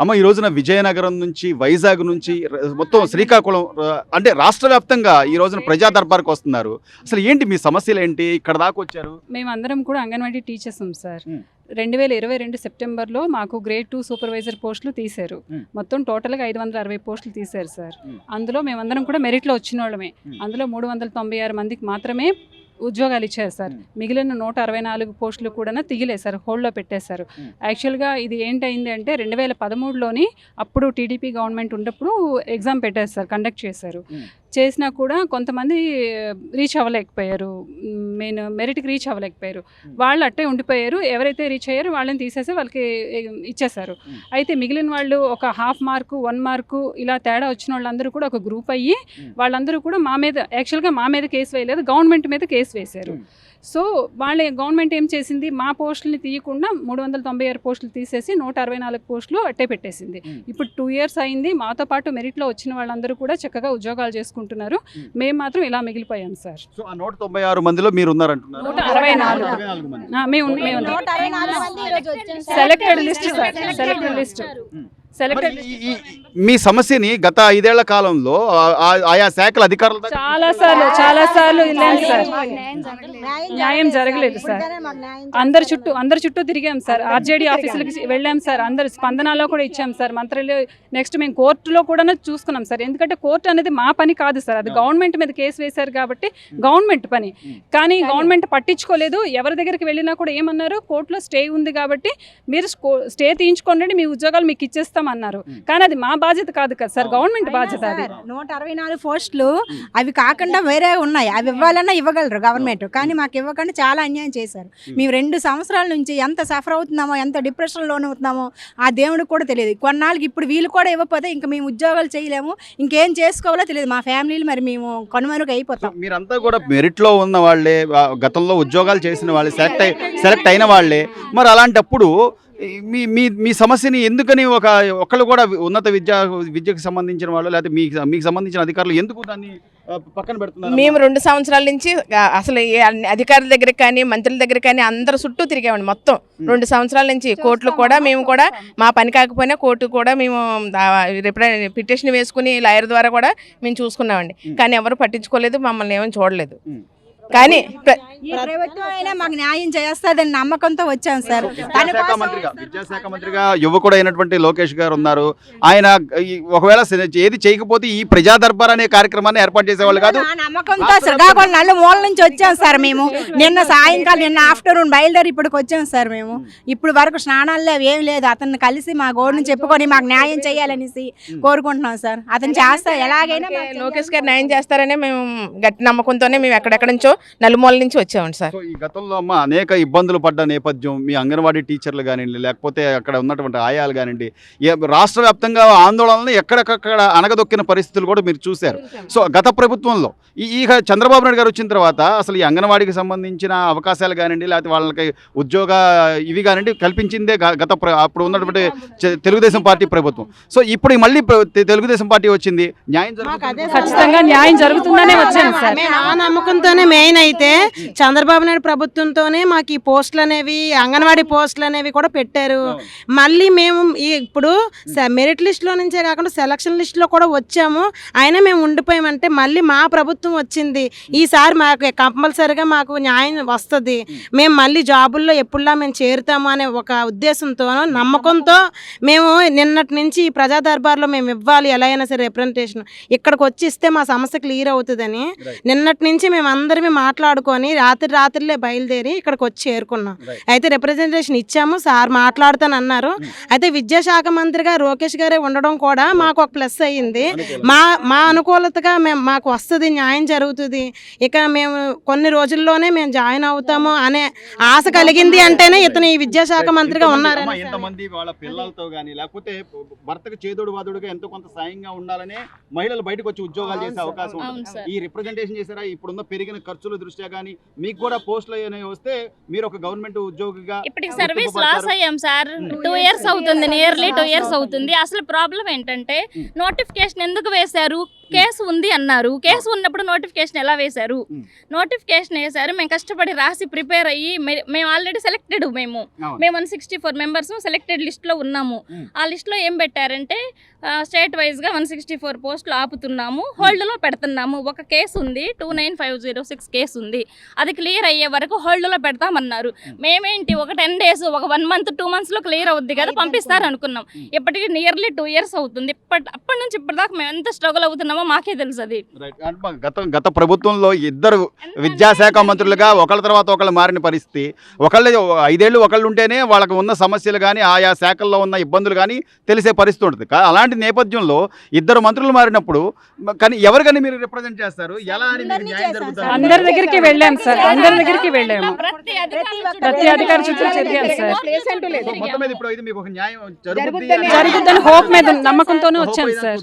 అమ్మ ఈ రోజున విజయనగరం నుంచి వైజాగ్ నుంచి మొత్తం శ్రీకాకుళం అంటే రాష్ట్ర వ్యాప్తంగా ఈ రోజున ప్రజా దర్బార్కి వస్తున్నారు. అసలు ఏంటి మీ సమస్యలు ఏంటి? ఇక్కడ దాకా వచ్చారు. మేమందరం కూడా అంగన్వాడీ టీచర్స్ సార్. 2022 సెప్టెంబర్లో మాకు గ్రేడ్ 2 సూపర్వైజర్ పోస్టులు తీశారు. మొత్తం టోటల్గా 560 పోస్టులు తీశారు సార్. అందులో మేమందరం కూడా మెరిట్లో వచ్చిన వాళ్ళమే. అందులో 396 మందికి మాత్రమే ఉద్యోగాలు ఇచ్చారు సార్. మిగిలిన 164 పోస్టులు కూడా తీయలేసారు, హోల్డ్లో పెట్టేశారు. యాక్చువల్గా ఇది ఏంటైంది అంటే 2013లోని అప్పుడు టీడీపీ గవర్నమెంట్ ఉన్నప్పుడు ఎగ్జామ్ పెట్టారు సార్, కండక్ట్ చేశారు. చేసినా కూడా కొంతమంది రీచ్ అవ్వలేకపోయారు, మెరిట్కి రీచ్ అవ్వలేకపోయారు. వాళ్ళు అట్టే ఉండిపోయారు. ఎవరైతే రీచ్ అయ్యారో వాళ్ళని తీసేసి వాళ్ళకి ఇచ్చేశారు. అయితే మిగిలిన వాళ్ళు ఒక హాఫ్ మార్కు 1 మార్కు ఇలా తేడా వచ్చిన వాళ్ళందరూ కూడా ఒక గ్రూప్ అయ్యి వాళ్ళందరూ కూడా మా మీద, యాక్చువల్గా మా మీద కేసు వేయలేదు, గవర్నమెంట్ మీద కేసు వేశారు. సో వాళ్ళ గవర్నమెంట్ ఏం చేసింది, మా పోస్టులని తీయకుండా 396 పోస్టులు తీసేసి 164 పోస్టులు అట్టే పెట్టేసింది. ఇప్పుడు 2 years అయింది. మాతో పాటు మెరిట్లో వచ్చిన వాళ్ళందరూ కూడా చక్కగా ఉద్యోగాలు చేసుకుంటున్నారు. మేము మాత్రం ఇలా మిగిలిపోయాం సార్. సో ఆ 196 మందిలో మీరు ఉన్నారంటున్నారు. 164 మేము selected list sir, selected list. మీ సమస్యని గత 5 ఏళ్ల కాలంలో ఆయా శాఖల అధికారులు చాలా సార్లు వెళ్ళాం సార్, న్యాయం జరగలేదు సార్. అందరి చుట్టూ తిరిగాం సార్. ఆర్జేడీ ఆఫీసులకి వెళ్ళాం సార్, అందరు స్పందనలో కూడా ఇచ్చాం సార్, మంత్రులు. నెక్స్ట్ మేము కోర్టులో కూడా చూసుకున్నాం సార్. ఎందుకంటే కోర్టు అనేది మా పని కాదు సార్, అది గవర్నమెంట్ మీద కేసు వేశారు కాబట్టి గవర్నమెంట్ పని. కానీ గవర్నమెంట్ పట్టించుకోలేదు. ఎవరి దగ్గరికి వెళ్ళినా కూడా ఏమన్నారు, కోర్టులో స్టే ఉంది కాబట్టి మీరు స్టే తీయించుకోండి, మీ ఉద్యోగాలు మీకు ఇచ్చేస్తాం అన్నారు. కానీ అది మా బాధ్యత కాదు కదా సార్, గవర్నమెంట్ బాధ్యత. అది 164 పోస్టులు అవి కాకుండా వేరే ఉన్నాయి, అవి ఇవ్వాలన్నా ఇవ్వగలరు గవర్నమెంట్, కానీ మాకు ఇవ్వకుండా చాలా అన్యాయం చేశారు. మేము 2 సంవత్సరాల నుంచి ఎంత సఫర్ అవుతున్నామో, ఎంత డిప్రెషన్లోనే అవుతున్నామో ఆ దేవుడికి కూడా తెలియదు. కొన్నాళ్ళకి ఇప్పుడు వీళ్ళు కూడా ఇవ్వకపోతే ఇంకా మేము ఉద్యోగాలు చేయలేము, ఇంకేం చేసుకోవాలో తెలియదు మా ఫ్యామిలీలు. మరి మేము కనుమరుగు అయిపోతాం. మీరంతా కూడా మెరిట్లో ఉన్న వాళ్ళే, గతంలో ఉద్యోగాలు చేసిన వాళ్ళే, సెలెక్ట్ అయిన వాళ్ళే. మరి అలాంటప్పుడు మీ సమస్యని ఎందుకని ఒకళ్ళు కూడా ఉన్నత విద్యకు సంబంధించిన వాళ్ళు లేకపోతే మీకు సంబంధించిన అధికారులు ఎందుకు దాన్ని పక్కన పెడుతున్నారు? మేము 2 సంవత్సరాల నుంచి అసలు అధికారుల దగ్గర కానీ మంత్రుల దగ్గర కానీ అందరు చుట్టూ తిరిగామండి. మొత్తం 2 సంవత్సరాల నుంచి కోర్టులు కూడా మేము కూడా మా పని కాకపోయినా కోర్టు కూడా మేము పిటిషన్ వేసుకుని లాయర్ ద్వారా కూడా మేము చూసుకున్నామండి. కానీ ఎవరు పట్టించుకోలేదు, మమ్మల్ని ఏమని చూడలేదు. కానీ ప్రభుత్వం అయినా మాకు న్యాయం చేస్తుందని నమ్మకంతో వచ్చాం సార్. విద్యాశాఖ మంత్రిగా యువకుడు అయినటువంటి లోకేష్ గారు ఉన్నారు. ఆయన ఒకవేళ ఏది చేయకపోతే ఈ ప్రజా దర్బార్ అనే కార్యక్రమాన్ని ఏర్పాటు చేసేవాళ్ళు కాదు. నమ్మకంతో శ్రీకాకుళం నలుమూల నుంచి వచ్చాం సార్. మేము నిన్న సాయంకాలం, నిన్న ఆఫ్టర్నూన్ బయలుదేరి ఇప్పటికి వచ్చాం సార్. మేము ఇప్పుడు వరకు స్నానాలు ఏం లేదు. అతన్ని కలిసి మా గోడుని చెప్పుకొని మాకు న్యాయం చేయాలనేసి కోరుకుంటున్నాం సార్. అతను చేస్తారు, ఎలాగైనా లోకేష్ గారు న్యాయం చేస్తారనే మేము గట్టి నమ్మకంతోనే మేము ఎక్కడెక్కడి నుంచో నలుమూల నుంచి వచ్చామండి సార్. ఈ గతంలో అమ్మ అనేక ఇబ్బందులు పడ్డ నేపథ్యం, మీ అంగన్వాడీ టీచర్లు కానివ్వండి, లేకపోతే అక్కడ ఉన్నటువంటి ఆయాలు కానివ్వండి, రాష్ట్ర వ్యాప్తంగా ఆందోళనలు ఎక్కడెక్కడ అనగదొక్కిన పరిస్థితులు కూడా మీరు చూశారు. సో గత ప్రభుత్వంలో ఈ చంద్రబాబు నాయుడు గారు వచ్చిన తర్వాత అసలు ఈ అంగన్వాడీకి సంబంధించిన అవకాశాలు కానివ్వండి, లేకపోతే వాళ్ళకి ఉద్యోగ ఇవి కానివ్వండి కల్పించిందే అప్పుడు ఉన్నటువంటి తెలుగుదేశం పార్టీ ప్రభుత్వం. సో ఇప్పుడు మళ్ళీ తెలుగుదేశం పార్టీ వచ్చింది, ఖచ్చితంగా న్యాయం జరుగుతుందనే వచ్చాను సార్. ఆ నమ్మకంతోనే మెయిన్ అయితే చంద్రబాబు నాయుడు ప్రభుత్వంతోనే మాకు ఈ పోస్టులు అనేవి, అంగన్వాడీ పోస్టులు అనేవి కూడా పెట్టారు. మళ్ళీ మేము ఇప్పుడు మెరిట్ లిస్టులో నుంచే కాకుండా సెలక్షన్ లిస్టులో కూడా వచ్చాము. అయినా మేము ఉండిపోయామంటే మళ్ళీ మా ప్రభుత్వం వచ్చింది. ఈసారి మాకు కంపల్సరిగా మాకు న్యాయం వస్తుంది, మేము మళ్ళీ జాబుల్లో ఎప్పుడులా మేము చేరుతాము అనే ఒక ఉద్దేశంతో, నమ్మకంతో మేము నిన్నటి నుంచి ఈ ప్రజా దర్బార్లో మేము ఇవ్వాలి ఎలా అయినా సరే రిప్రజెంటేషన్, ఇక్కడికి వచ్చి ఇస్తే మా సమస్య క్లియర్ అవుతుందని నిన్నటి నుంచి మేము అందరినీ మాట్లాడుకొని రాత్రిలే బయలుదేరి ఇక్కడికి వచ్చి చేరుకున్నాం. అయితే రిప్రజెంటేషన్ ఇచ్చాము, సార్ మాట్లాడుతానన్నారు. అయితే విద్యాశాఖ మంత్రిగా లోకేష్ గారే ఉండడం కూడా మాకు ఒక ప్లస్ అయ్యింది. మా అనుకూలతగా మాకు వస్తుంది, న్యాయం జరుగుతుంది, ఇక మేము కొన్ని రోజుల్లోనే మేము జాయిన్ అవుతాము అనే ఆశ కలిగింది. అంటేనే ఇతను ఈ విద్యాశాఖ మంత్రిగా ఉన్నారు. ఎంతమంది వాళ్ళ పిల్లలతో కానీ లేకపోతే భర్తకు చేదోడు వాదోడుగా ఎంతో కొంత సాయంగా ఉండాలనే మహిళలు బయటకు వచ్చి ఉద్యోగాలు చేసే అవకాశం ఉంటుంది. ఈ రిప్రజెంటేషన్ చేశారా? ఇప్పుడున్న పెరిగిన ఖర్చుల దృష్ట్యా కానీ మీకు కూడా పోస్టులు వస్తే మీరు ఒక గవర్నమెంట్ ఉద్యోగిగా ఇప్పటికి సర్వీస్ లాస్ అయ్యాం సార్. 2 years అవుతుంది, నియర్లీ 2 years అవుతుంది. అసలు ప్రాబ్లం ఏంటంటే నోటిఫికేషన్ ఎందుకు వేశారు, కేసు ఉంది అన్నారు. కేసు ఉన్నప్పుడు నోటిఫికేషన్ ఎలా వేశారు? నోటిఫికేషన్ వేశారు, మేము కష్టపడి రాసి ప్రిపేర్ అయ్యి మేము ఆల్రెడీ సెలెక్టెడ్, మేము 164 మెంబర్స్ సెలెక్టెడ్ లిస్ట్లో ఉన్నాము. ఆ లిస్ట్లో ఏం పెట్టారంటే స్టేట్ వైజ్గా 164 పోస్టులు ఆపుతున్నాము, హోల్డ్లో పెడుతున్నాము. ఒక కేసు ఉంది, 29506 కేసు ఉంది, అది క్లియర్ అయ్యే వరకు హోల్డ్లో పెడతామన్నారు. మేమేంటి ఒక 10 days, ఒక 1 month 2 monthsలో క్లియర్ అవుద్ది కదా, పంపిస్తారు అనుకున్నాం. ఇప్పటికి నియర్లీ 2 years అవుతుంది. అప్పటి నుంచి ఇప్పటిదాకా మేము ఎంత స్ట్రగుల్ అవుతున్నామో మాకే తెలుసు. అది గత ప్రభుత్వంలో ఇద్దరు విద్యాశాఖ మంత్రులుగా ఒకళ్ళ తర్వాత ఒకళ్ళు మారిన పరిస్థితి. ఒకళ్ళు 5 ఏళ్ళు ఒకళ్ళు ఉంటేనే వాళ్ళకు ఉన్న సమస్యలు కానీ ఆయా శాఖల్లో ఉన్న ఇబ్బందులు కానీ తెలిసే పరిస్థితి ఉంటుంది. అలాంటి నేపథ్యంలో ఇద్దరు మంత్రులు మారినప్పుడు కానీ ఎవరికని మీరు రిప్రజెంట్ చేస్తారు? ఎలా అని మీకు న్యాయం జరుగుతుంది? అందరి దగ్గరికి వెళ్ళాం సార్, అందరి దగ్గరికి వెళ్ళాము, ప్రతి అధికారి చుట్టూ తిరిగాం సార్. మొత్తం మీద ఇప్పుడు ఇది మీకు ఒక న్యాయం జరుగుతుందని హోప్ మీద నమ్మకంతోనే వచ్చాం సార్.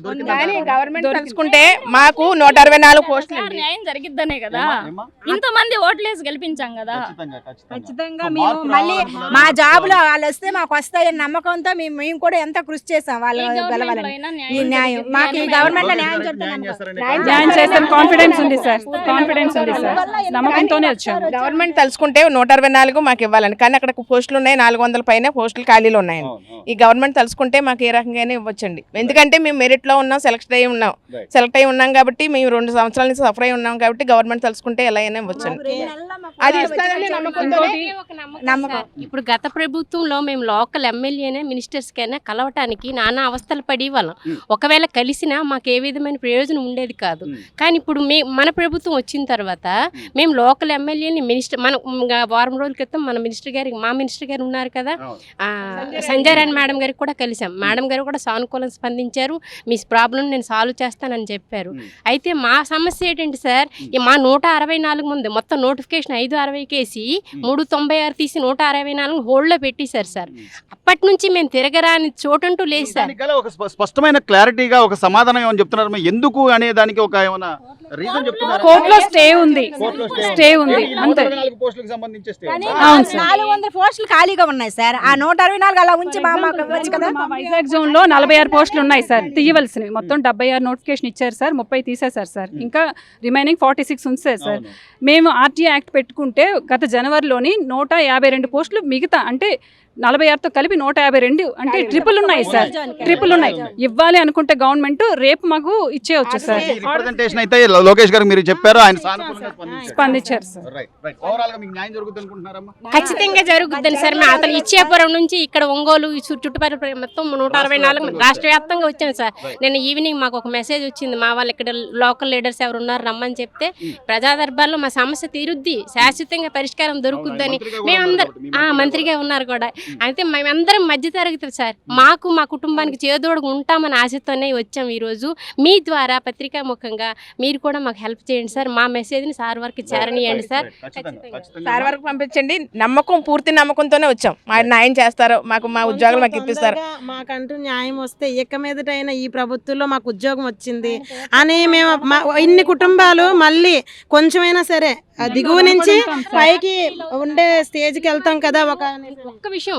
గవర్నమెంట్ తెలుసుకుంటే మాకు 164 పోస్టులు న్యాయం జరిగిద్దనే కదా ఇంతమంది ఓట్లేసి గెలిపించాం కదా. ఖచ్చితంగా మేము మళ్ళీ మా జాబులో వాళ్ళు వస్తే మాకు వస్తాయని నమ్మకంతో మేము కూడా ఎంత కృషి చేసాం వాళ్ళు గెలవాలని. ఈ న్యాయం మాకు ఈ గవర్నమెంట్ లో న్యాయం న్యాయం చేస్తాం కాన్ఫిడెన్స్ ఉంది సార్, కాన్ఫిడెన్స్ ఉంది సార్, నమ్మకంతోనే వచ్చాము. గవర్నమెంట్ తెలుసుకుంటే 164 మాకు ఇవ్వాలని, కానీ అక్కడ పోస్టులు ఉన్నాయి, 400 పైన పోస్టులు ఖాళీలు ఉన్నాయండి. ఈ గవర్నమెంట్ తెలుసుకుంటే మాకు ఏ రకంగానే ఇవ్వచ్చండి. ఎందుకంటే మేము మెరిట్ లో ఉన్నాం, సెలెక్ట్ అయ్యి ఉన్నాం కాబట్టి మేము 2 సంవత్సరాల నుంచి సఫర్ అయి ఉన్నాం కాబట్టి గవర్నమెంట్ తెలుసుకుంటే ఎలా అయినా ఇవ్వచ్చండి. అది నమ్మకం. ఇప్పుడు గత ప్రభుత్వంలో మేము లోకల్ ఎమ్మెల్యేనే మినిస్టర్స్కైనా కలవటానికి నానా అవస్థలు పడి వాళ్ళం. ఒకవేళ కలిసినా మాకు ఏ విధమైన ప్రయోజనం ఉండేది కాదు. కానీ ఇప్పుడు మన ప్రభుత్వం వచ్చిన తర్వాత మేము లోకల్ ఎమ్మెల్యేని మన వారం రోజుల క్రితం మా మినిస్టర్ గారు ఉన్నారు కదా, సంజయ్ రాణి మేడం గారికి కూడా కలిసాం. మేడం గారు కూడా సానుకూలంగా స్పందించారు, మీ ప్రాబ్లం నేను సాల్వ్ చేస్తానని చెప్పారు. అయితే మా సమస్య ఏంటంటే సార్, మా 164 ముందు మొత్తం నోటిఫికేషన్ 560 కేసి 396 తీసి 164 హోల్డ్లో పెట్టేశారు సార్. అప్పటి నుంచి మేము తిరగరాని చోటంటూ లేదు సార్. ఒక స్పష్టమైన క్లారిటీగా ఒక సమాధానం ఏమని చెప్తున్నారు? ఎందుకు అనే దానికి ఒక ఏమైనా రీజన్ చెప్తున్నారు? కోర్టులో స్టే ఉంది, స్టే ఉంది అంతే. 164 పోస్టులకు సంబంధించి స్టే ఉంది. 400 పోస్టులు ఖాళీగా ఉన్నాయి సార్. ఆ 164 అలా ఉంచి మాకు ఇవ్వచ్చు కదా. మా వైజాగ్ జోన్ లో 46 పోస్టులు ఉన్నాయి సార్, తీయవలసినవి. మొత్తం 76 నోటిఫికేషన్ ఇచ్చారు సార్, 30 తీసేశారు సార్. ఇంకా రిమైనింగ్ 46 ఉంచారు సార్. మేము ఆర్టీఐ యాక్ట్ పెట్టుకుంటే గత జనవరిలోని 152 పోస్టులు మిగతా అంటే 46తో కలిపి 152 అంటే ట్రిపుల్ ఉన్నాయి సార్, ట్రిపుల్ ఉన్నాయి. ఇవ్వాలి అనుకుంటే గవర్నమెంట్ రేపు మాకు ఇచ్చేయచ్చు సార్. రిప్రజెంటేషన్ అయితే లోకేష్ గారు మీరు చెప్పారు, ఆయన స్పందించారు సార్. ఓవరాల్ గా మీకు న్యాయం జరుగుతుంది అనుకుంటున్నారమ్మా? ఖచ్చితంగా జరుగుద్దని సార్. మేము అసలు ఇచ్చేపురం నుంచి ఇక్కడ ఒంగోలు చుట్టుపక్కల మొత్తం 164 రాష్ట్ర వ్యాప్తంగా వచ్చాను సార్. నేను ఈవినింగ్ మాకు ఒక మెసేజ్ వచ్చింది, మా వాళ్ళు ఇక్కడ లోకల్ లీడర్స్ ఎవరు ఉన్నారు రమ్మని చెప్తే, ప్రజా దర్బార్లో మా సమస్య తీరుద్ది, శాశ్వతంగా పరిష్కారం దొరుకుద్దని మేమందరం మంత్రిగా ఉన్నారు కూడా. అయితే మేమందరం మధ్యతరగతి సార్, మాకు మా కుటుంబానికి చేదోడుగా ఉంటామని ఆశతోనే వచ్చాం. ఈరోజు మీ ద్వారా పత్రికా ముఖంగా మీరు కూడా మాకు హెల్ప్ చేయండి సార్, మా మెసేజ్ని సార్ వరకు చేరనియండి సార్. సార్ వరకు పంపించండి. పూర్తి నమ్మకంతోనే వచ్చాం. మా న్యాయం చేస్తారు, మాకు మా ఉద్యోగాలు మాకు ఇప్పిస్తారు. మాకంటూ న్యాయం వస్తే ఇక మీదటైనా ఈ ప్రభుత్వంలో మాకు ఉద్యోగం వచ్చింది అని మేము ఇన్ని కుటుంబాలు మళ్ళీ కొంచెమైనా సరే దిగువ నుంచి పైకి ఉండే స్టేజ్కి వెళ్తాం కదా. ఒక్క విషయం,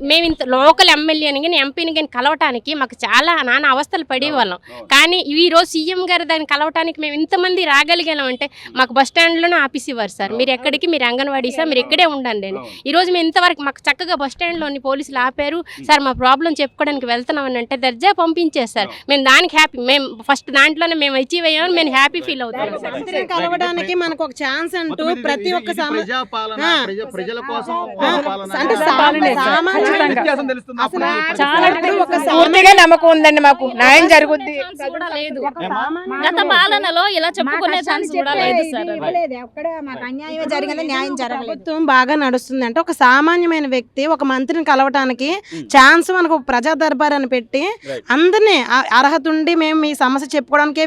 మేము ఇంత లోకల్ ఎమ్మెల్యేని కానీ ఎంపీని కానీ కలవటానికి మాకు చాలా నానా అవస్థలు పడేవాళ్ళం. కానీ ఈ రోజు సీఎం గారు దాన్ని కలవటానికి మేము ఇంతమంది రాగలిగాం అంటే మాకు బస్ స్టాండ్లోనే ఆపేసేవారు సార్. మీరు ఎక్కడికి, మీరు అంగన్వాడీ సార్, మీరు ఇక్కడే ఉండండి అని. ఈరోజు మేము ఇంతవరకు మాకు చక్కగా బస్ స్టాండ్లోని పోలీసులు ఆపారు సార్, మా ప్రాబ్లం చెప్పుకోవడానికి వెళ్తున్నామని అంటే దర్జా పంపించేస్తారు. మేము దానికి హ్యాపీ, మేము ఫస్ట్ దాంట్లోనే మేము అచీవ్ అయ్యామని మేము హ్యాపీ ఫీల్ అవుతున్నాం సార్. కలవడానికి మనకు ఒక ఛాన్స్ అంటూ ప్రతి ఒక్క ప్రజల కోసం పూర్తిగా నమ్మకం ఉందండి, మాకు న్యాయం జరుగుద్ది. గత పాలనలో ఇలా చెప్పుకునే ఛాన్స్ కూడా లేదు సార్. ప్రభుత్వం బాగా నడుస్తుంది అంటే ఒక సామాన్యమైన వ్యక్తి ఒక మంత్రిని కలవటానికి ఛాన్స్ మనకు ప్రజా దర్బార్ అని పెట్టి అందరినీ అర్హత ఉండి మేము మీ సమస్య చెప్పుకోవడానికే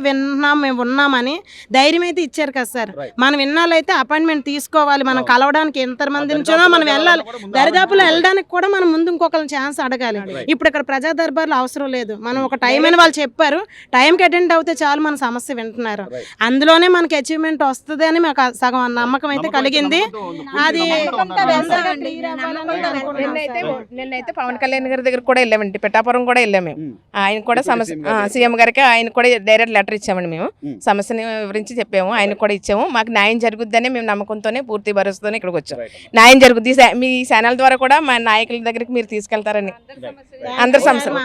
మేము ఉన్నామని ధైర్యం అయితే ఇచ్చారు కదా సార్. మనం విన్నాలైతే అయితే అపాయింట్మెంట్ తీసుకోవాలి. మనం కలవడానికి ఎంతమంది నుంచో మనం వెళ్ళాలి, దరిదాపులో వెళ్ళడానికి కూడా మనం ముందు ఇంకొకరిని ఛాన్స్ అడగాలి. ఇప్పుడు ఇక్కడ ప్రజా దర్బార్లు అవసరం లేదు. మనం ఒక టైం అని వాళ్ళు చెప్పారు, టైంకి అటెండ్ అవుతే చాలు మన సమస్య వింటున్నారు. అందులోనే మనకి అచీవ్మెంట్ వస్తుంది అని మాకు సగం నమ్మకం అయితే కలిగింది. అది నిన్నైతే పవన్ కళ్యాణ్ గారి దగ్గర కూడా వెళ్ళామండి, పిఠాపురం కూడా వెళ్ళాము మేము. ఆయన కూడా సమస్య సీఎం గారికి ఆయన కూడా డైరెక్ట్ లెటర్ ఇచ్చామండి. మేము సమస్యని వివరించి చెప్పాము, ఆయన కూడా ఇచ్చాము. మాకు న్యాయం జరుగుద్దని మేము నమ్మకంతోనే పూర్తి భరోసాతోనే ఇక్కడికి వచ్చాం. న్యాయం జరుగుద్ది. మీ ఛానల్ ద్వారా కూడా మా నాయకుల దగ్గరికి మీరు తీసుకెళ్తారని అందరి సమస్యలు.